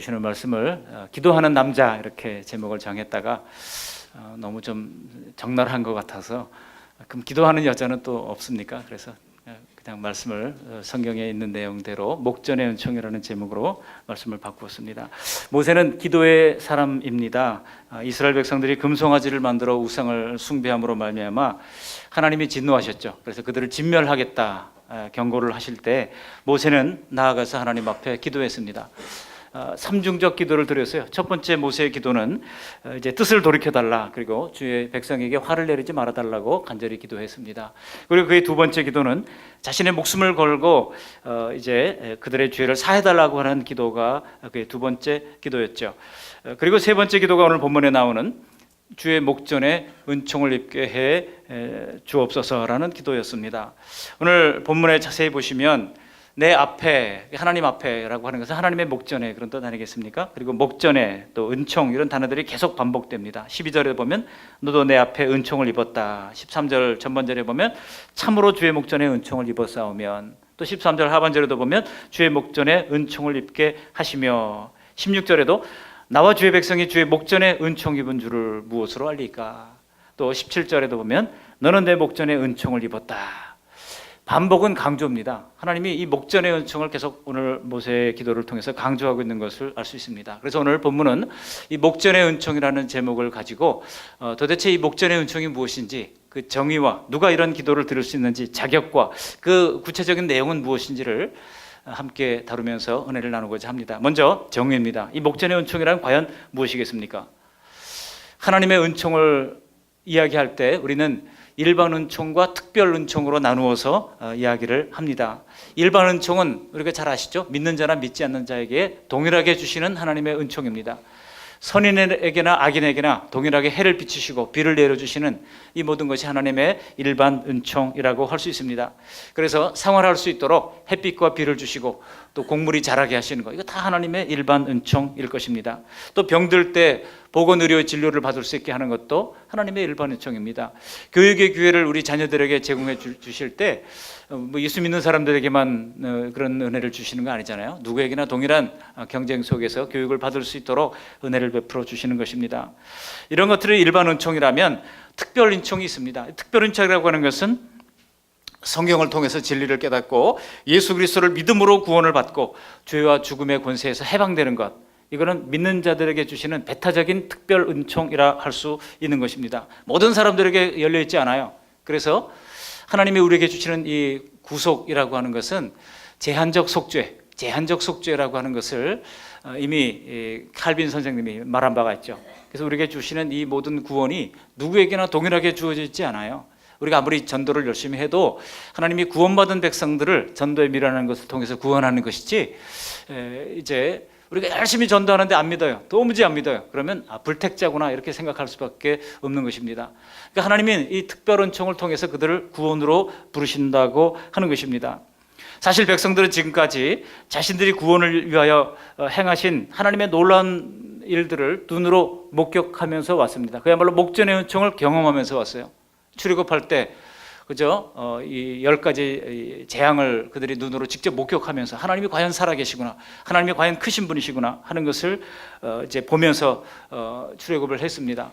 주시는 말씀을 기도하는 남자 이렇게 제목을 정했다가 너무 좀 적나라한 것 같아서 그럼 기도하는 여자는 또 없습니까? 그래서 그냥 말씀을 성경에 있는 내용대로 목전의 은총이라는 제목으로 말씀을 바꾸었습니다. 모세는 기도의 사람입니다. 이스라엘 백성들이 금송아지를 만들어 우상을 숭배함으로 말미암아 하나님이 진노하셨죠. 그래서 그들을 진멸하겠다 경고를 하실 때 모세는 나아가서 하나님 앞에 기도했습니다. 삼중적 기도를 드렸어요. 첫 번째 모세의 기도는 이제 뜻을 돌이켜달라, 그리고 주의 백성에게 화를 내리지 말아달라고 간절히 기도했습니다. 그리고 그의 두 번째 기도는 자신의 목숨을 걸고 이제 그들의 죄를 사해달라고 하는 기도가 그의 두 번째 기도였죠. 그리고 세 번째 기도가 오늘 본문에 나오는 주의 목전에 은총을 입게 해 주옵소서라는 기도였습니다. 오늘 본문에 자세히 보시면 내 앞에, 하나님 앞에라고 하는 것은 하나님의 목전에 그런 뜻 아니겠습니까? 그리고 목전에 또 은총, 이런 단어들이 계속 반복됩니다. 12절에 보면 너도 내 앞에 은총을 입었다. 13절 전반절에 보면 참으로 주의 목전에 은총을 입었사오면, 또 13절 하반절에도 보면 주의 목전에 은총을 입게 하시며, 16절에도 나와 주의 백성이 주의 목전에 은총 입은 줄을 무엇으로 알리까? 또 17절에도 보면 너는 내 목전에 은총을 입었다. 반복은 강조입니다. 하나님이 이 목전의 은총을 계속 오늘 모세의 기도를 통해서 강조하고 있는 것을 알 수 있습니다. 그래서 오늘 본문은 이 목전의 은총이라는 제목을 가지고 도대체 이 목전의 은총이 무엇인지, 그 정의와 누가 이런 기도를 들을 수 있는지, 자격과 그 구체적인 내용은 무엇인지를 함께 다루면서 은혜를 나누고자 합니다. 먼저 정의입니다. 이 목전의 은총이란 과연 무엇이겠습니까? 하나님의 은총을 이야기할 때 우리는 일반 은총과 특별 은총으로 나누어서 이야기를 합니다. 일반 은총은 우리가 잘 아시죠? 믿는 자나 믿지 않는 자에게 동일하게 주시는 하나님의 은총입니다. 선인에게나 악인에게나 동일하게 해를 비추시고 비를 내려주시는 이 모든 것이 하나님의 일반 은총이라고 할 수 있습니다. 그래서 생활할 수 있도록 햇빛과 비를 주시고 또 곡물이 자라게 하시는 것, 이거 다 하나님의 일반 은총일 것입니다. 또 병들 때 보건의료 진료를 받을 수 있게 하는 것도 하나님의 일반 은총입니다. 교육의 기회를 우리 자녀들에게 제공해 주실 때 예수 믿는 사람들에게만 그런 은혜를 주시는 거 아니잖아요. 누구에게나 동일한 경쟁 속에서 교육을 받을 수 있도록 은혜를 베풀어 주시는 것입니다. 이런 것들이 일반 은총이라면 특별 은총이 있습니다. 특별 은총이라고 하는 것은 성경을 통해서 진리를 깨닫고 예수 그리스도를 믿음으로 구원을 받고 죄와 죽음의 권세에서 해방되는 것, 이거는 믿는 자들에게 주시는 배타적인 특별 은총이라 할 수 있는 것입니다. 모든 사람들에게 열려있지 않아요. 그래서 하나님이 우리에게 주시는 이 구속이라고 하는 것은 제한적 속죄라고 하는 것을 이미 칼빈 선생님이 말한 바가 있죠. 그래서 우리에게 주시는 이 모든 구원이 누구에게나 동일하게 주어져 있지 않아요. 우리가 아무리 전도를 열심히 해도 하나님이 구원받은 백성들을 전도에 밀어내는 것을 통해서 구원하는 것이지, 이제 우리가 열심히 전도하는데 안 믿어요, 도무지 안 믿어요, 그러면 불택자구나 이렇게 생각할 수밖에 없는 것입니다. 그러니까 하나님은 이 특별 은총을 통해서 그들을 구원으로 부르신다고 하는 것입니다. 사실 백성들은 지금까지 자신들이 구원을 위하여 행하신 하나님의 놀라운 일들을 눈으로 목격하면서 왔습니다. 그야말로 목전의 은총을 경험하면서 왔어요. 출애굽할 때 그죠? 이 10가지 재앙을 그들이 눈으로 직접 목격하면서 하나님이 과연 살아계시구나, 하나님이 과연 크신 분이시구나 하는 것을 이제 보면서 출애굽을 했습니다.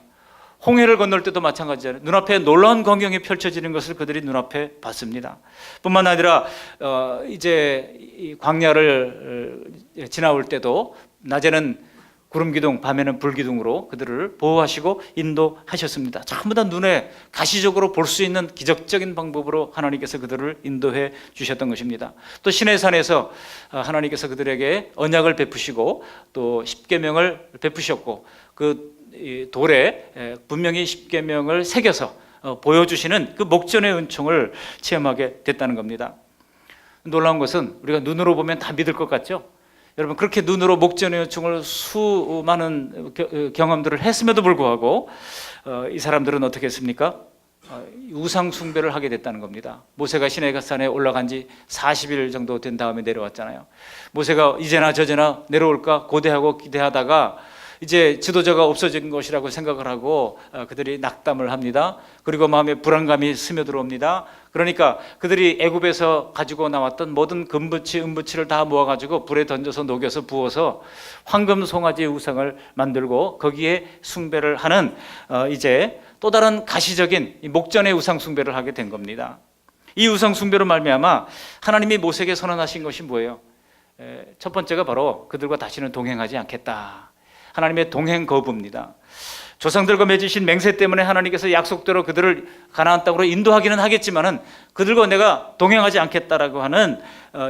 홍해를 건널 때도 마찬가지잖아요. 눈앞에 놀라운 광경이 펼쳐지는 것을 그들이 눈앞에 봤습니다. 뿐만 아니라 이제 이 광야를 지나올 때도 낮에는 구름 기둥, 밤에는 불 기둥으로 그들을 보호하시고 인도하셨습니다. 전부 다 눈에 가시적으로 볼 수 있는 기적적인 방법으로 하나님께서 그들을 인도해 주셨던 것입니다. 또 시내산에서 하나님께서 그들에게 언약을 베푸시고 또 십계명을 베푸셨고 그 돌에 분명히 십계명을 새겨서 보여주시는 그 목전의 은총을 체험하게 됐다는 겁니다. 놀라운 것은 우리가 눈으로 보면 다 믿을 것 같죠? 여러분, 그렇게 눈으로 목전의 은총을 수많은 경험들을 했음에도 불구하고 이 사람들은 어떻게 했습니까? 우상 숭배를 하게 됐다는 겁니다. 모세가 시내산에 올라간 지 40일 정도 된 다음에 내려왔잖아요. 모세가 이제나 저제나 내려올까 고대하고 기대하다가 이제 지도자가 없어진 것이라고 생각을 하고 그들이 낙담을 합니다. 그리고 마음에 불안감이 스며들어옵니다. 그러니까 그들이 애굽에서 가지고 나왔던 모든 금부치, 은부치를 다 모아가지고 불에 던져서 녹여서 부어서 황금 송아지 우상을 만들고 거기에 숭배를 하는 이제 또 다른 가시적인 목전의 우상 숭배를 하게 된 겁니다. 이 우상 숭배로 말미암아 하나님이 모세에게 선언하신 것이 뭐예요? 첫 번째가 바로 그들과 다시는 동행하지 않겠다. 하나님의 동행 거부입니다. 조상들과 맺으신 맹세 때문에 하나님께서 약속대로 그들을 가나안 땅으로 인도하기는 하겠지만은 그들과 내가 동행하지 않겠다라고 하는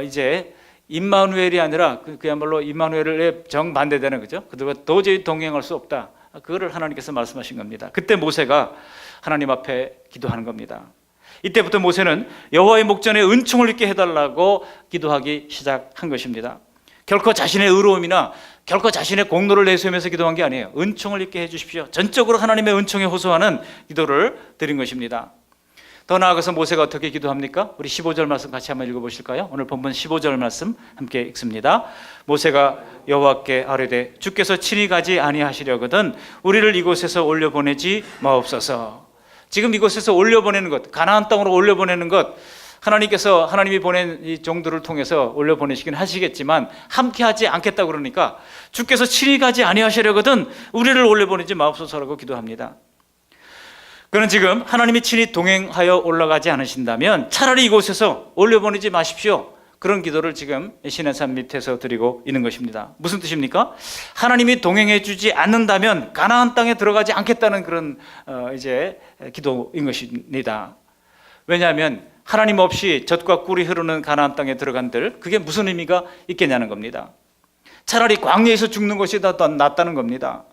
이제 임마누엘이 아니라 그야말로 임마누엘에 정반대되는 거죠. 그들과 도저히 동행할 수 없다. 그거를 하나님께서 말씀하신 겁니다. 그때 모세가 하나님 앞에 기도하는 겁니다. 이때부터 모세는 여호와의 목전에 은총을 입게 해달라고 기도하기 시작한 것입니다. 결코 자신의 의로움이나 결코 자신의 공로를 내세우면서 기도한 게 아니에요. 은총을 입게 해주십시오. 전적으로 하나님의 은총에 호소하는 기도를 드린 것입니다. 더 나아가서 모세가 어떻게 기도합니까? 우리 15절 말씀 같이 한번 읽어보실까요? 오늘 본문 15절 말씀 함께 읽습니다. 모세가 여호와께 아뢰되 주께서 친히 가지 아니하시려거든 우리를 이곳에서 올려보내지 마옵소서. 지금 이곳에서 올려보내는 것, 가나안 땅으로 올려보내는 것, 하나님께서 하나님이 보낸 이 종들을 통해서 올려보내시긴 하시겠지만 함께하지 않겠다고 그러니까 주께서 친히 가지 아니하시려거든 우리를 올려보내지 마옵소서라고 기도합니다. 그는 지금 하나님이 친히 동행하여 올라가지 않으신다면 차라리 이곳에서 올려보내지 마십시오. 그런 기도를 지금 시내산 밑에서 드리고 있는 것입니다. 무슨 뜻입니까? 하나님이 동행해 주지 않는다면 가나안 땅에 들어가지 않겠다는 그런 이제 기도인 것입니다. 왜냐하면 하나님 없이 젖과 꿀이 흐르는 가나안 땅에 들어간들 그게 무슨 의미가 있겠냐는 겁니다. 차라리 광야에서 죽는 것이 더 낫다는 겁니다.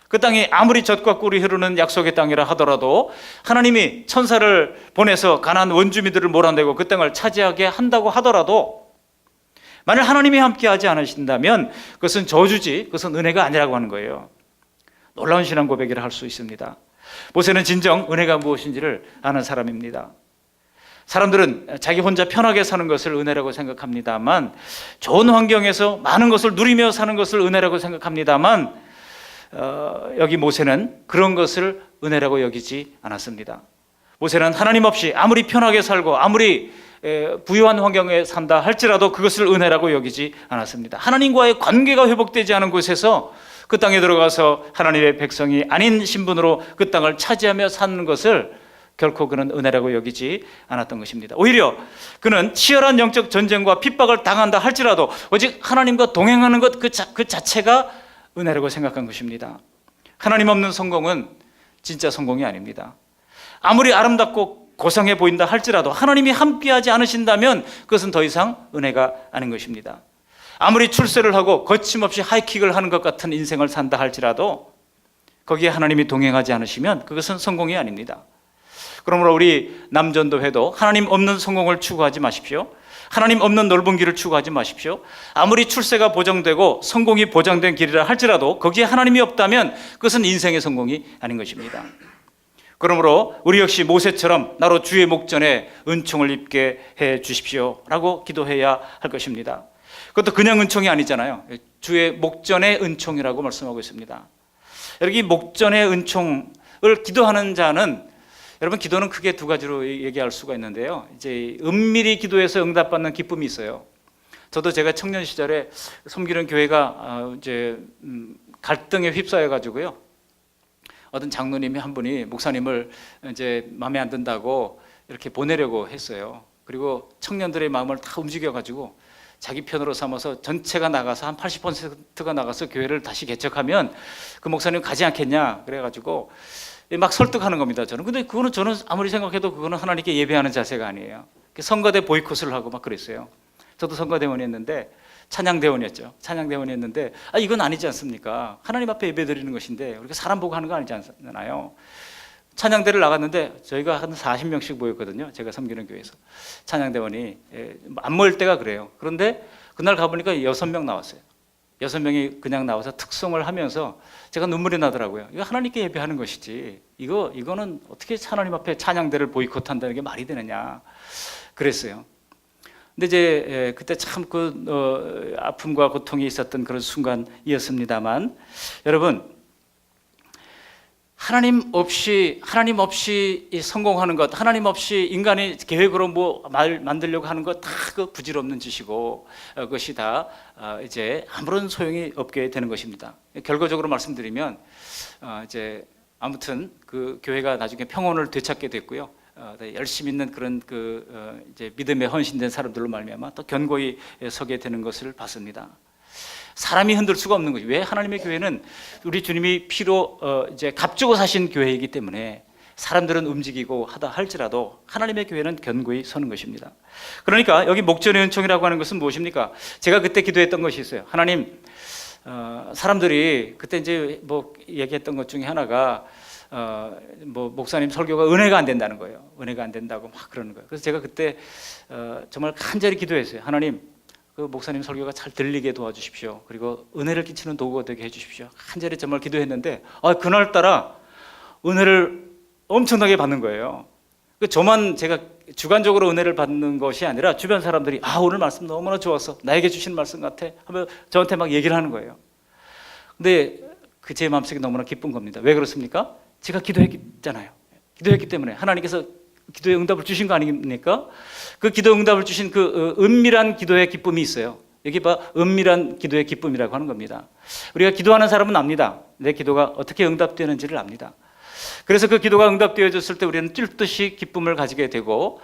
그 땅이 아무리 젖과 꿀이 흐르는 약속의 땅이라 하더라도 하나님이 천사를 보내서 가나안 원주민들을 몰아내고 그 땅을 차지하게 한다고 하더라도 만약 하나님이 함께하지 않으신다면 그것은 저주지, 그것은 은혜가 아니라고 하는 거예요. 놀라운 신앙 고백이라 할 수 있습니다. 모세는 진정 은혜가 무엇인지를 아는 사람입니다. 사람들은 자기 혼자 편하게 사는 것을 은혜라고 생각합니다만, 좋은 환경에서 많은 것을 누리며 사는 것을 은혜라고 생각합니다만, 여기 모세는 그런 것을 은혜라고 여기지 않았습니다. 모세는 하나님 없이 아무리 편하게 살고 아무리 부유한 환경에 산다 할지라도 그것을 은혜라고 여기지 않았습니다. 하나님과의 관계가 회복되지 않은 곳에서 그 땅에 들어가서 하나님의 백성이 아닌 신분으로 그 땅을 차지하며 사는 것을 결코 그는 은혜라고 여기지 않았던 것입니다. 오히려 그는 치열한 영적 전쟁과 핍박을 당한다 할지라도 오직 하나님과 동행하는 것 그 자체가 은혜라고 생각한 것입니다. 하나님 없는 성공은 진짜 성공이 아닙니다. 아무리 아름답고 고상해 보인다 할지라도 하나님이 함께하지 않으신다면 그것은 더 이상 은혜가 아닌 것입니다. 아무리 출세를 하고 거침없이 하이킥을 하는 것 같은 인생을 산다 할지라도 거기에 하나님이 동행하지 않으시면 그것은 성공이 아닙니다. 그러므로 우리 남전도회도 하나님 없는 성공을 추구하지 마십시오. 하나님 없는 넓은 길을 추구하지 마십시오. 아무리 출세가 보장되고 성공이 보장된 길이라 할지라도 거기에 하나님이 없다면 그것은 인생의 성공이 아닌 것입니다. 그러므로 우리 역시 모세처럼 나로 주의 목전에 은총을 입게 해 주십시오 라고 기도해야 할 것입니다. 그것도 그냥 은총이 아니잖아요. 주의 목전의 은총이라고 말씀하고 있습니다. 여기 목전의 은총을 기도하는 자는, 여러분, 기도는 크게 두 가지로 얘기할 수가 있는데요. 이제 은밀히 기도해서 응답받는 기쁨이 있어요. 저도 제가 청년 시절에 섬기는 교회가 이제 갈등에 휩싸여 가지고요. 어떤 장로님이 한 분이 목사님을 이제 마음에 안 든다고 이렇게 보내려고 했어요. 그리고 청년들의 마음을 다 움직여 가지고 자기 편으로 삼아서 전체가 나가서 한 80%가 나가서 교회를 다시 개척하면 그 목사님 가지 않겠냐 그래가지고 막 설득하는 겁니다. 근데 그거는 저는 아무리 생각해도 그거는 하나님께 예배하는 자세가 아니에요. 선거대 보이콧을 하고 막 그랬어요. 저도 선거대원이었는데, 찬양대원이었죠. 찬양대원이었는데 이건 아니지 않습니까? 하나님 앞에 예배 드리는 것인데 우리가 사람 보고 하는 거 아니지 않나요? 찬양대를 나갔는데 저희가 한 40명씩 모였거든요. 제가 섬기는 교회에서. 찬양대원이 안 모일 때가 그래요. 그런데 그날 가보니까 6명 나왔어요. 6명이 그냥 나와서 특송을 하면서 제가 눈물이 나더라고요. 이거 하나님께 예배하는 것이지 이거는 어떻게 하나님 앞에 찬양대를 보이콧한다는 게 말이 되느냐 그랬어요. 근데 이제 그때 참 아픔과 고통이 있었던 그런 순간이었습니다만, 여러분, 하나님 없이 이 성공하는 것, 하나님 없이 인간이 계획으로 만들려고 하는 것 다 그 부질없는 짓이고, 그것이 다 이제 아무런 소용이 없게 되는 것입니다. 결과적으로 말씀드리면 이제 아무튼 그 교회가 나중에 평온을 되찾게 됐고요. 열심히 있는 그런 이제 믿음에 헌신된 사람들로 말미암아 또 견고히 서게 되는 것을 봤습니다. 사람이 흔들 수가 없는 거죠. 왜? 하나님의 교회는 우리 주님이 피로 이제 값주고 사신 교회이기 때문에 사람들은 움직이고 하다 할지라도 하나님의 교회는 견고히 서는 것입니다. 그러니까 여기 목전의 은총이라고 하는 것은 무엇입니까? 제가 그때 기도했던 것이 있어요. 하나님, 사람들이 그때 이제 얘기했던 것 중에 하나가 목사님 설교가 은혜가 안 된다는 거예요. 은혜가 안 된다고 막 그러는 거예요. 그래서 제가 그때 정말 간절히 기도했어요. 하나님, 그 목사님 설교가 잘 들리게 도와주십시오. 그리고 은혜를 끼치는 도구가 되게 해주십시오. 간절히 정말 기도했는데 그날따라 은혜를 엄청나게 받는 거예요. 저만 제가 주관적으로 은혜를 받는 것이 아니라 주변 사람들이 오늘 말씀 너무나 좋았어, 나에게 주신 말씀 같아 하면 저한테 막 얘기를 하는 거예요. 근데 제 마음속에 너무나 기쁜 겁니다. 왜 그렇습니까? 제가 기도했잖아요. 기도했기 때문에 하나님께서 기도의 응답을 주신 거 아닙니까? 그 기도 응답을 주신 그 은밀한 기도의 기쁨이 있어요. 여기 은밀한 기도의 기쁨이라고 하는 겁니다. 우리가 기도하는 사람은 압니다. 내 기도가 어떻게 응답되는지를 압니다. 그래서 그 기도가 응답되어졌을 때 우리는 뛸 듯이 기쁨을 가지게 되고,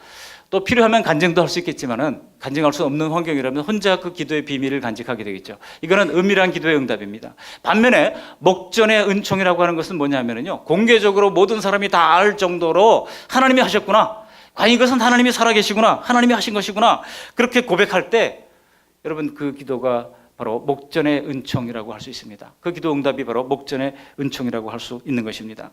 또 필요하면 간증도 할 수 있겠지만은 간증할 수 없는 환경이라면 혼자 그 기도의 비밀을 간직하게 되겠죠. 이거는 은밀한 기도의 응답입니다. 반면에 목전의 은총이라고 하는 것은 뭐냐면요, 공개적으로 모든 사람이 다 알 정도로 하나님이 하셨구나, 과연 이것은 하나님이 살아계시구나, 하나님이 하신 것이구나, 그렇게 고백할 때 여러분 그 기도가 바로 목전의 은총이라고 할 수 있습니다. 그 기도 응답이 바로 목전의 은총이라고 할 수 있는 것입니다.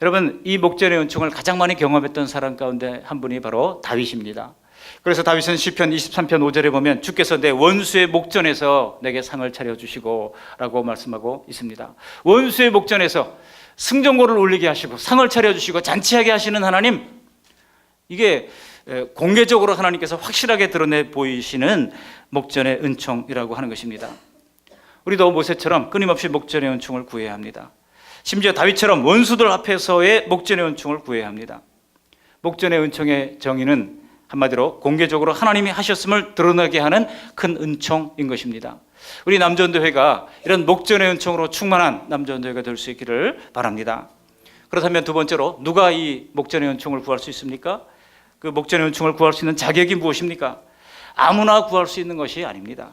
여러분, 이 목전의 은총을 가장 많이 경험했던 사람 가운데 한 분이 바로 다윗입니다. 그래서 다윗은 시편 23편 5절에 보면 주께서 내 원수의 목전에서 내게 상을 차려주시고 라고 말씀하고 있습니다. 원수의 목전에서 승전고를 울리게 하시고 상을 차려주시고 잔치하게 하시는 하나님, 이게 공개적으로 하나님께서 확실하게 드러내 보이시는 목전의 은총이라고 하는 것입니다. 우리도 모세처럼 끊임없이 목전의 은총을 구해야 합니다. 심지어 다윗처럼 원수들 앞에서의 목전의 은총을 구해야 합니다. 목전의 은총의 정의는 한마디로 공개적으로 하나님이 하셨음을 드러나게 하는 큰 은총인 것입니다. 우리 남전도회가 이런 목전의 은총으로 충만한 남전도회가 될 수 있기를 바랍니다. 그렇다면 두 번째로, 누가 이 목전의 은총을 구할 수 있습니까? 그 목전의 은총을 구할 수 있는 자격이 무엇입니까? 아무나 구할 수 있는 것이 아닙니다.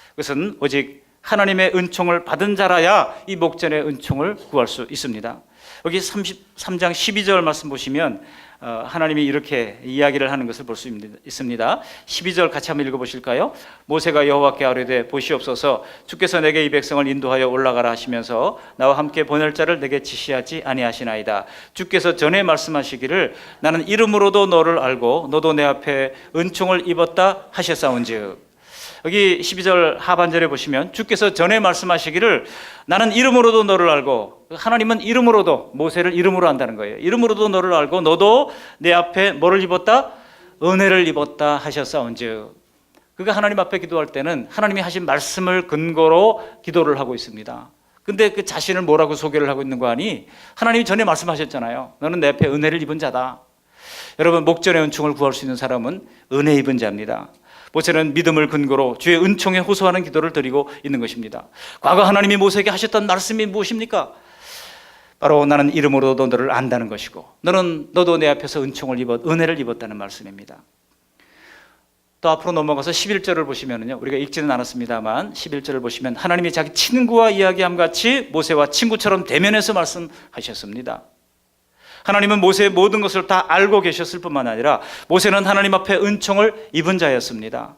그것은 오직 하나님의 은총을 받은 자라야 이 목전의 은총을 구할 수 있습니다. 여기 33장 12절 말씀 보시면 하나님이 이렇게 이야기를 하는 것을 볼 수 있습니다. 12절 같이 한번 읽어보실까요? 모세가 여호와께 아뢰되 보시옵소서, 주께서 내게 이 백성을 인도하여 올라가라 하시면서 나와 함께 보낼 자를 내게 지시하지 아니하시나이다. 주께서 전에 말씀하시기를 나는 이름으로도 너를 알고 너도 내 앞에 은총을 입었다 하셨사온즉. 여기 12절 하반절에 보시면 주께서 전에 말씀하시기를 나는 이름으로도 너를 알고, 하나님은 이름으로도, 모세를 이름으로 안다는 거예요. 이름으로도 너를 알고 너도 내 앞에 뭐를 입었다? 은혜를 입었다 하셨사온즉. 그가 하나님 앞에 기도할 때는 하나님이 하신 말씀을 근거로 기도를 하고 있습니다. 근데 그 자신을 뭐라고 소개를 하고 있는 거 아니? 하나님이 전에 말씀하셨잖아요. 너는 내 앞에 은혜를 입은 자다. 여러분, 목전의 은총을 구할 수 있는 사람은 은혜 입은 자입니다. 모세는 믿음을 근거로 주의 은총에 호소하는 기도를 드리고 있는 것입니다. 과거 하나님이 모세에게 하셨던 말씀이 무엇입니까? 바로 나는 이름으로도 너를 안다는 것이고 너도 내 앞에서 은혜를 입었다는 말씀입니다. 또 앞으로 넘어가서 11절을 보시면요, 우리가 읽지는 않았습니다만 11절을 보시면 하나님이 자기 친구와 이야기함 같이 모세와 친구처럼 대면해서 말씀하셨습니다. 하나님은 모세의 모든 것을 다 알고 계셨을 뿐만 아니라 모세는 하나님 앞에 은총을 입은 자였습니다.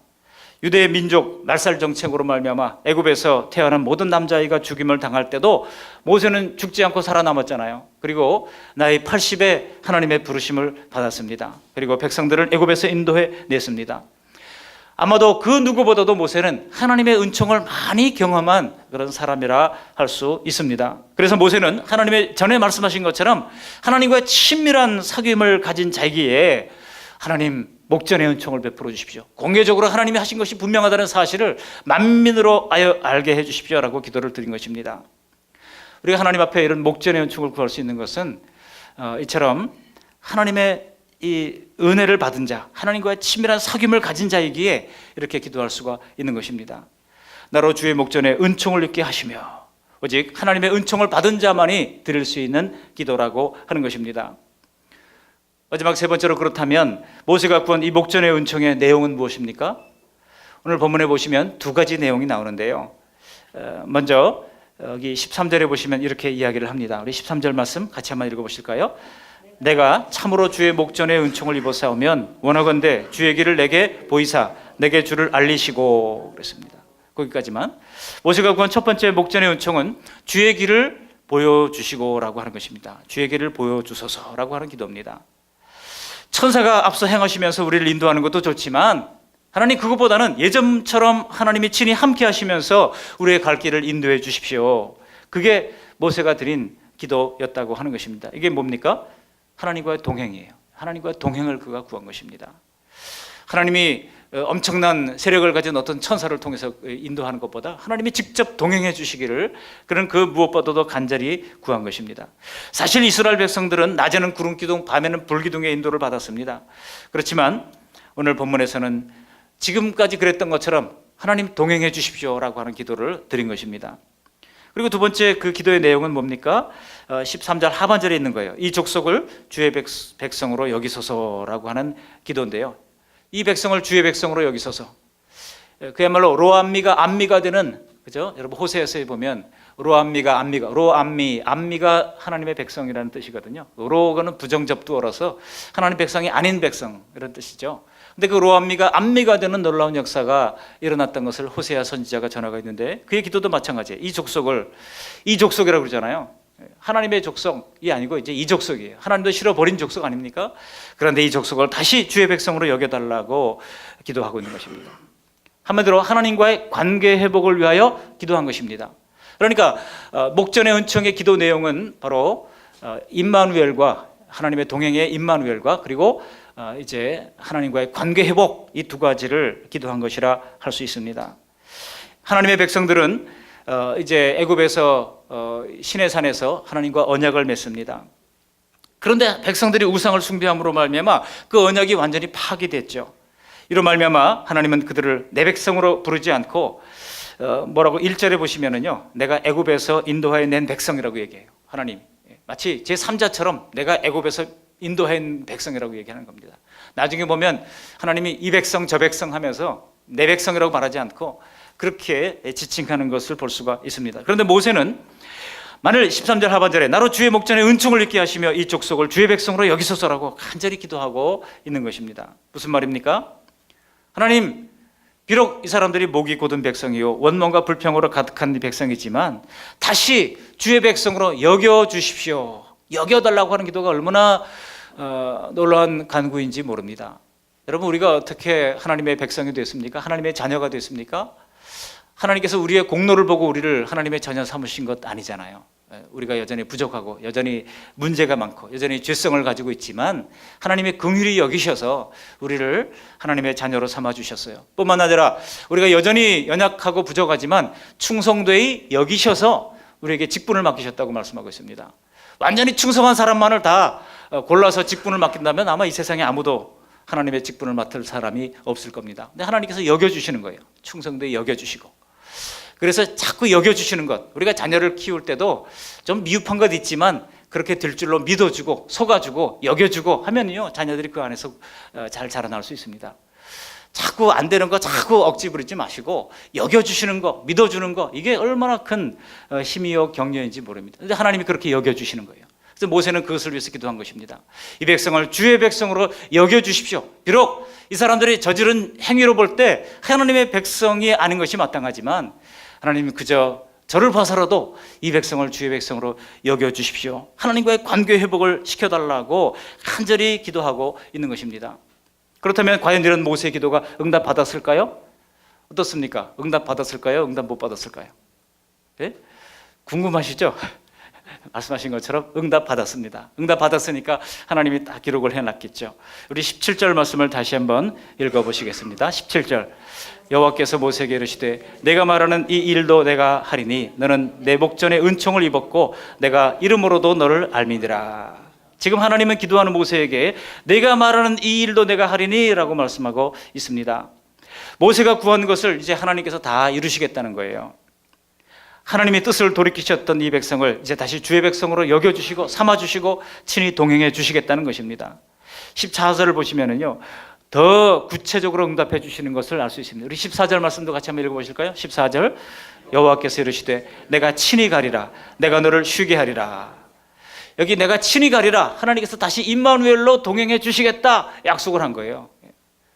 유대의 민족 말살 정책으로 말미암아 애굽에서 태어난 모든 남자아이가 죽임을 당할 때도 모세는 죽지 않고 살아남았잖아요. 그리고 나이 80에 하나님의 부르심을 받았습니다. 그리고 백성들을 애굽에서 인도해 냈습니다. 아마도 그 누구보다도 모세는 하나님의 은총을 많이 경험한 그런 사람이라 할 수 있습니다. 그래서 모세는 하나님의 전에 말씀하신 것처럼 하나님과의 친밀한 사귐을 가진 자이기에 하나님 목전의 은총을 베풀어 주십시오. 공개적으로 하나님이 하신 것이 분명하다는 사실을 만민으로 알게 해 주십시오라고 기도를 드린 것입니다. 우리가 하나님 앞에 이런 목전의 은총을 구할 수 있는 것은 이처럼 하나님의 이 은혜를 받은 자, 하나님과의 친밀한 사귐을 가진 자이기에 이렇게 기도할 수가 있는 것입니다. 나로 주의 목전에 은총을 입게 하시며, 오직 하나님의 은총을 받은 자만이 드릴 수 있는 기도라고 하는 것입니다. 마지막 세 번째로, 그렇다면 모세가 구한 이 목전의 은총의 내용은 무엇입니까? 오늘 본문에 보시면 두 가지 내용이 나오는데요. 먼저 여기 13절에 보시면 이렇게 이야기를 합니다. 우리 13절 말씀 같이 한번 읽어보실까요? 내가 참으로 주의 목전의 은총을 입어 싸우면 원하건대 주의 길을 내게 보이사 내게 주를 알리시고, 그랬습니다. 거기까지만. 모세가 구한 첫 번째 목전의 은총은 주의 길을 보여주시고라고 하는 것입니다. 주의 길을 보여주소서라고 하는 기도입니다. 천사가 앞서 행하시면서 우리를 인도하는 것도 좋지만 하나님, 그것보다는 예전처럼 하나님이 친히 함께 하시면서 우리의 갈 길을 인도해 주십시오. 그게 모세가 드린 기도였다고 하는 것입니다. 이게 뭡니까? 하나님과의 동행이에요. 하나님과의 동행을 그가 구한 것입니다. 하나님이 엄청난 세력을 가진 어떤 천사를 통해서 인도하는 것보다 하나님이 직접 동행해 주시기를, 그런 그 무엇보다도 간절히 구한 것입니다. 사실 이스라엘 백성들은 낮에는 구름기둥, 밤에는 불기둥의 인도를 받았습니다. 그렇지만 오늘 본문에서는 지금까지 그랬던 것처럼 하나님 동행해 주십시오라고 하는 기도를 드린 것입니다. 그리고 두 번째 그 기도의 내용은 뭡니까? 13절 하반절에 있는 거예요. 이 족속을 주의 백성으로 여기소서라고 하는 기도인데요. 이 백성을 주의 백성으로 여기소서. 그야말로 로암미가 암미가 되는, 그죠? 여러분 호세아서에 보면 로암미가 암미가, 로암미, 암미가 하나님의 백성이라는 뜻이거든요. 로는 부정접두어라서 하나님 백성이 아닌 백성, 이런 뜻이죠. 근데 그 로암미가 암미가 되는 놀라운 역사가 일어났던 것을 호세아 선지자가 전하고 있는데, 그의 기도도 마찬가지예요. 이 족속을, 이 족속이라고 그러잖아요. 하나님의 족속이 아니고 이제 이 족속이에요. 하나님도 싫어버린 족속 아닙니까? 그런데 이 족속을 다시 주의 백성으로 여겨달라고 기도하고 있는 것입니다. 한마디로 하나님과의 관계 회복을 위하여 기도한 것입니다. 그러니까 목전의 은총의 기도 내용은 바로 임마누엘과, 하나님의 동행의 임마누엘과, 그리고 이제 하나님과의 관계 회복, 이 두 가지를 기도한 것이라 할 수 있습니다. 하나님의 백성들은 이제 애굽에서 시내산에서 하나님과 언약을 맺습니다. 그런데 백성들이 우상을 숭배함으로 말미암아 그 언약이 완전히 파괴됐죠. 이로 말미암아 하나님은 그들을 내 백성으로 부르지 않고 뭐라고 1절에 보시면은요, 내가 애굽에서 인도하여 낸 백성이라고 얘기해요. 하나님 마치 제3자처럼 내가 애굽에서 인도한 백성이라고 얘기하는 겁니다. 나중에 보면 하나님이 이 백성 저 백성 하면서 내 백성이라고 말하지 않고 그렇게 지칭하는 것을 볼 수가 있습니다. 그런데 모세는 만일 13절 하반절에 나로 주의 목전에 은총을 입게 하시며 이 족속을 주의 백성으로 여기소서라고 간절히 기도하고 있는 것입니다. 무슨 말입니까? 하나님, 비록 이 사람들이 목이 곧은 백성이요 원망과 불평으로 가득한 이 백성이지만 다시 주의 백성으로 여겨주십시오. 여겨달라고 하는 기도가 얼마나 놀라운 간구인지 모릅니다. 여러분, 우리가 어떻게 하나님의 백성이 됐습니까? 하나님의 자녀가 됐습니까? 하나님께서 우리의 공로를 보고 우리를 하나님의 자녀 삼으신 것 아니잖아요. 우리가 여전히 부족하고 여전히 문제가 많고 여전히 죄성을 가지고 있지만 하나님의 긍휼히 여기셔서 우리를 하나님의 자녀로 삼아주셨어요. 뿐만 아니라 우리가 여전히 연약하고 부족하지만 충성되이 여기셔서 우리에게 직분을 맡기셨다고 말씀하고 있습니다. 완전히 충성한 사람만을 다 골라서 직분을 맡긴다면 아마 이 세상에 아무도 하나님의 직분을 맡을 사람이 없을 겁니다. 근데 하나님께서 여겨주시는 거예요. 충성되이 여겨주시고. 그래서 자꾸 여겨주시는 것, 우리가 자녀를 키울 때도 좀 미흡한 것 있지만 그렇게 될 줄로 믿어주고 속아주고 여겨주고 하면요, 자녀들이 그 안에서 잘 자라날 수 있습니다. 자꾸 안 되는 거 자꾸 억지 부리지 마시고 여겨주시는 거, 믿어주는 거, 이게 얼마나 큰 힘이요 격려인지 모릅니다. 근데 하나님이 그렇게 여겨주시는 거예요. 그래서 모세는 그것을 위해서 기도한 것입니다. 이 백성을 주의 백성으로 여겨주십시오. 비록 이 사람들이 저지른 행위로 볼 때 하나님의 백성이 아닌 것이 마땅하지만 하나님이 그저 저를 봐서라도 이 백성을 주의 백성으로 여겨주십시오. 하나님과의 관계 회복을 시켜달라고 간절히 기도하고 있는 것입니다. 그렇다면 과연 이런 모세의 기도가 응답받았을까요? 어떻습니까? 응답받았을까요? 응답 못 받았을까요? 네? 궁금하시죠? 말씀하신 것처럼 응답받았습니다. 응답받았으니까 하나님이 다 기록을 해놨겠죠. 우리 17절 말씀을 다시 한번 읽어보시겠습니다. 17절 여호와께서 모세에게 이르시되 내가 말하는 이 일도 내가 하리니 너는 내 목전에 은총을 입었고 내가 이름으로도 너를 알미니라. 지금 하나님은 기도하는 모세에게 내가 말하는 이 일도 내가 하리니 라고 말씀하고 있습니다. 모세가 구한 것을 이제 하나님께서 다 이루시겠다는 거예요. 하나님의 뜻을 돌이키셨던 이 백성을 이제 다시 주의 백성으로 여겨주시고 삼아주시고 친히 동행해 주시겠다는 것입니다. 14절을 보시면은요, 더 구체적으로 응답해 주시는 것을 알 수 있습니다. 우리 14절 말씀도 같이 한번 읽어보실까요? 14절 여호와께서 이르시되 내가 친히 가리라 내가 너를 쉬게 하리라. 여기 내가 친히 가리라, 하나님께서 다시 임마누엘로 동행해 주시겠다 약속을 한 거예요.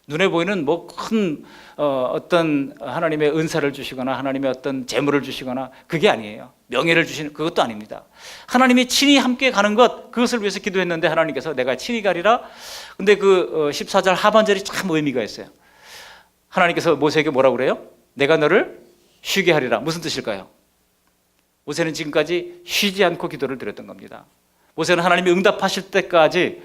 눈에 보이는 뭐 큰 어떤 하나님의 은사를 주시거나 하나님의 어떤 재물을 주시거나 그게 아니에요. 명예를 주시는 그것도 아닙니다. 하나님이 친히 함께 가는 것, 그것을 위해서 기도했는데 하나님께서 내가 친히 가리라. 근데 그 14절 하반절이 참 의미가 있어요. 하나님께서 모세에게 뭐라고 그래요? 내가 너를 쉬게 하리라. 무슨 뜻일까요? 모세는 지금까지 쉬지 않고 기도를 드렸던 겁니다. 모세는 하나님이 응답하실 때까지,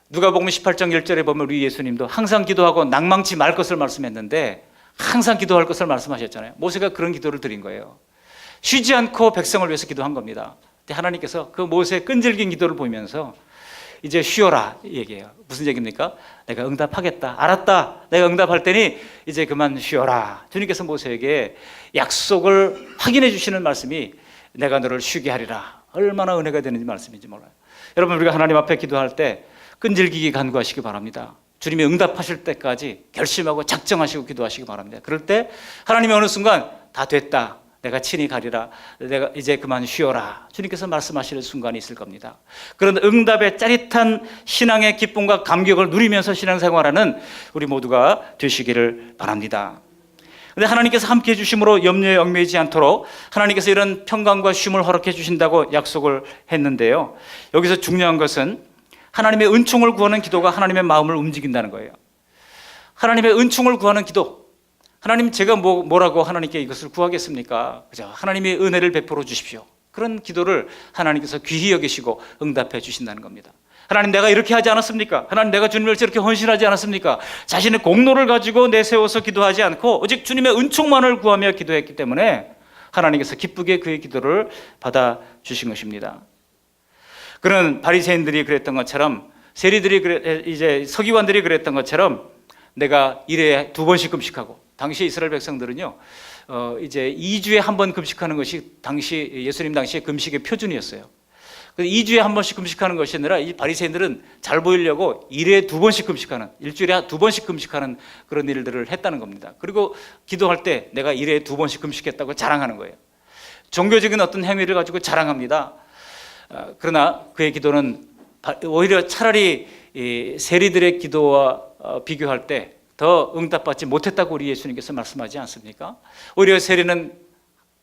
누가복음 18장 1절에 보면 우리 예수님도 항상 기도하고 낭망치 말 것을 말씀했는데 항상 기도할 것을 말씀하셨잖아요. 모세가 그런 기도를 드린 거예요. 쉬지 않고 백성을 위해서 기도한 겁니다. 근데 하나님께서 그 모세의 끈질긴 기도를 보면서 이제 쉬어라 얘기해요. 무슨 얘기입니까? 내가 응답하겠다. 알았다. 내가 응답할 테니 이제 그만 쉬어라. 주님께서 모세에게 약속을 확인해 주시는 말씀이 내가 너를 쉬게 하리라. 얼마나 은혜가 되는지 말씀인지 몰라요. 여러분, 우리가 하나님 앞에 기도할 때 끈질기게 간구하시기 바랍니다. 주님이 응답하실 때까지 결심하고 작정하시고 기도하시기 바랍니다. 그럴 때 하나님이 어느 순간 다 됐다, 내가 친히 가리라, 내가 이제 그만 쉬어라, 주님께서 말씀하시는 순간이 있을 겁니다. 그런 응답의 짜릿한 신앙의 기쁨과 감격을 누리면서 신앙생활하는 우리 모두가 되시기를 바랍니다. 그런데 하나님께서 함께해 주심으로 염려에 얽매이지 않도록 하나님께서 이런 평강과 쉼을 허락해 주신다고 약속을 했는데요, 여기서 중요한 것은 하나님의 은총을 구하는 기도가 하나님의 마음을 움직인다는 거예요. 하나님의 은총을 구하는 기도. 하나님, 제가 뭐라고 하나님께 이것을 구하겠습니까? 그죠? 하나님의 은혜를 베풀어 주십시오. 그런 기도를 하나님께서 귀히 여기시고 응답해 주신다는 겁니다. 하나님, 내가 이렇게 하지 않았습니까? 하나님, 내가 주님을 이렇게 헌신하지 않았습니까? 자신의 공로를 가지고 내세워서 기도하지 않고 오직 주님의 은총만을 구하며 기도했기 때문에 하나님께서 기쁘게 그의 기도를 받아주신 것입니다. 그런 바리새인들이 그랬던 것처럼, 세리들이 이제 서기관들이 그랬던 것처럼 내가 일에 2번씩 금식하고, 당시 이스라엘 백성들은요, 이제 2주에 한 번 금식하는 것이 당시 예수님 당시의 금식의 표준이었어요. 2주에 한 번씩 금식하는 것이 아니라 이 바리새인들은 잘 보이려고 일에 2번씩 금식하는, 일주일에 2번씩 금식하는 그런 일들을 했다는 겁니다. 그리고 기도할 때 내가 일에 2번씩 금식했다고 자랑하는 거예요. 종교적인 어떤 행위를 가지고 자랑합니다. 그러나 그의 기도는 오히려 차라리 세리들의 기도와 비교할 때 더 응답받지 못했다고 우리 예수님께서 말씀하지 않습니까? 오히려 세리는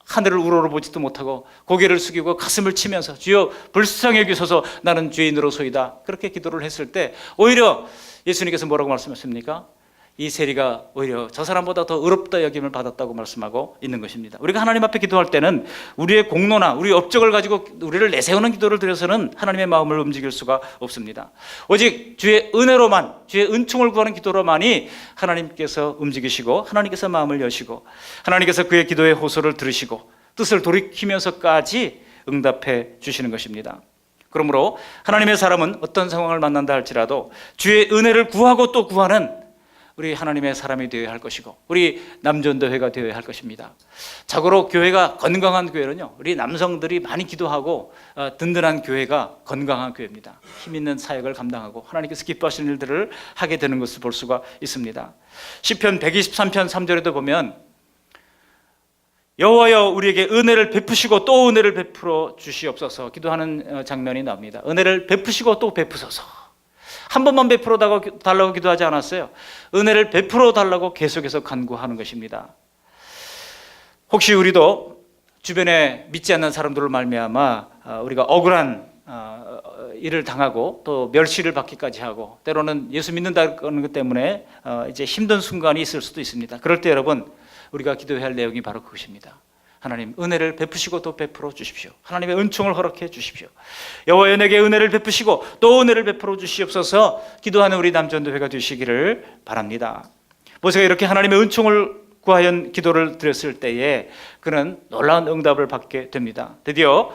하늘을 우러러보지도 못하고 고개를 숙이고 가슴을 치면서 주여 불쌍히 여기소서 나는 죄인으로소이다, 그렇게 기도를 했을 때 오히려 예수님께서 뭐라고 말씀하십니까? 이 세리가 오히려 저 사람보다 더 의롭다 여김을 받았다고 말씀하고 있는 것입니다. 우리가 하나님 앞에 기도할 때는 우리의 공로나 우리 업적을 가지고 우리를 내세우는 기도를 드려서는 하나님의 마음을 움직일 수가 없습니다. 오직 주의 은혜로만, 주의 은총을 구하는 기도로만이 하나님께서 움직이시고 하나님께서 마음을 여시고 하나님께서 그의 기도의 호소를 들으시고 뜻을 돌이키면서까지 응답해 주시는 것입니다. 그러므로 하나님의 사람은 어떤 상황을 만난다 할지라도 주의 은혜를 구하고 또 구하는 우리 하나님의 사람이 되어야 할 것이고 우리 남전도회가 되어야 할 것입니다. 자고로 교회가 건강한 교회는요, 우리 남성들이 많이 기도하고 든든한 교회가 건강한 교회입니다. 힘 있는 사역을 감당하고 하나님께서 기뻐하시는 일들을 하게 되는 것을 볼 수가 있습니다. 시편 123편 3절에도 보면 여호와여 우리에게 은혜를 베푸시고 또 은혜를 베풀어 주시옵소서 기도하는 장면이 나옵니다. 은혜를 베푸시고 또 베푸소서. 한 번만 베풀어 달라고 기도하지 않았어요. 은혜를 베풀어 달라고 계속해서 간구하는 것입니다. 혹시 우리도 주변에 믿지 않는 사람들을 말미암아 우리가 억울한 일을 당하고 또 멸시를 받기까지 하고 때로는 예수 믿는다는 것 때문에 이제 힘든 순간이 있을 수도 있습니다. 그럴 때 여러분, 우리가 기도해야 할 내용이 바로 그것입니다. 하나님 은혜를 베푸시고 또 베풀어 주십시오. 하나님의 은총을 허락해 주십시오. 여호와여 내게 은혜를 베푸시고 또 은혜를 베풀어 주시옵소서. 기도하는 우리 남전도회가 되시기를 바랍니다. 모세가 이렇게 하나님의 은총을 구하여 기도를 드렸을 때에 그는 놀라운 응답을 받게 됩니다. 드디어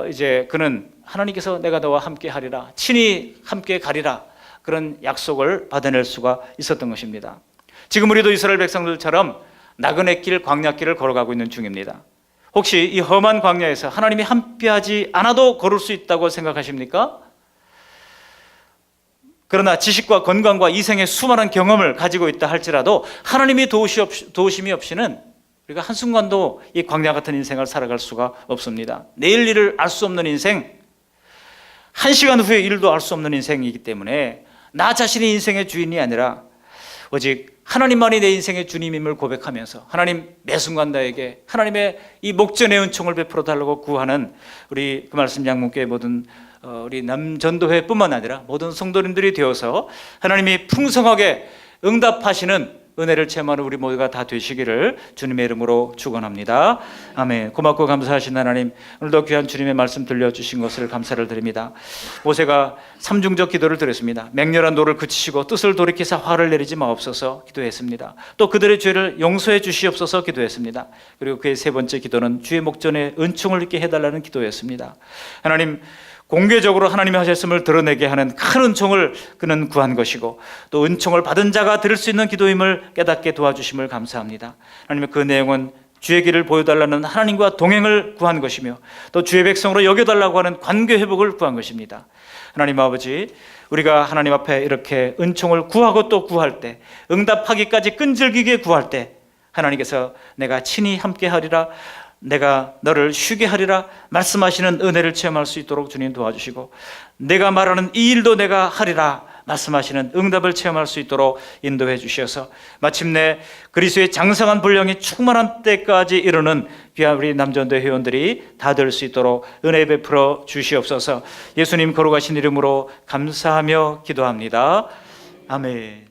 이제 그는 하나님께서 내가 너와 함께 하리라, 친히 함께 가리라, 그런 약속을 받아낼 수가 있었던 것입니다. 지금 우리도 이스라엘 백성들처럼 나그네 길, 광야길을 걸어가고 있는 중입니다. 혹시 이 험한 광야에서 하나님이 함께하지 않아도 걸을 수 있다고 생각하십니까? 그러나 지식과 건강과 이생의 수많은 경험을 가지고 있다 할지라도 하나님의 도우심이 없이는 우리가 한순간도 이 광야 같은 인생을 살아갈 수가 없습니다. 내일 일을 알 수 없는 인생, 한 시간 후의 일도 알 수 없는 인생이기 때문에 나 자신이 인생의 주인이 아니라 오직 하나님만이 내 인생의 주님임을 고백하면서 하나님 매 순간 나에게 하나님의 이 목전의 은총을 베풀어 달라고 구하는 우리 그 말씀 양문교회 모든 우리 남전도회뿐만 아니라 모든 성도님들이 되어서 하나님이 풍성하게 응답하시는 은혜를 체험하는 우리 모두가 다 되시기를 주님의 이름으로 축원합니다. 아멘. 고맙고 감사하신 하나님, 오늘도 귀한 주님의 말씀 들려주신 것을 감사를 드립니다. 모세가 삼중적 기도를 드렸습니다. 맹렬한 노를 그치시고 뜻을 돌이키사 화를 내리지 마옵소서 기도했습니다. 또 그들의 죄를 용서해 주시옵소서 기도했습니다. 그리고 그의 세 번째 기도는 주의 목전에 은총을 있게 해달라는 기도였습니다. 하나님, 공개적으로 하나님이 하셨음을 드러내게 하는 큰 은총을 그는 구한 것이고 또 은총을 받은 자가 드릴 수 있는 기도임을 깨닫게 도와주심을 감사합니다. 하나님, 그 내용은 주의 길을 보여달라는 하나님과 동행을 구한 것이며 또 주의 백성으로 여겨달라고 하는 관계 회복을 구한 것입니다. 하나님 아버지, 우리가 하나님 앞에 이렇게 은총을 구하고 또 구할 때, 응답하기까지 끈질기게 구할 때 하나님께서 내가 친히 함께 하리라, 내가 너를 쉬게 하리라 말씀하시는 은혜를 체험할 수 있도록 주님 도와주시고, 내가 말하는 이 일도 내가 하리라 말씀하시는 응답을 체험할 수 있도록 인도해 주셔서 마침내 그리스도의 장성한 분량이 충만한 때까지 이르는 귀한 우리 남전도 회원들이 다 될 수 있도록 은혜 베풀어 주시옵소서. 예수님 거룩하신 이름으로 감사하며 기도합니다. 아멘.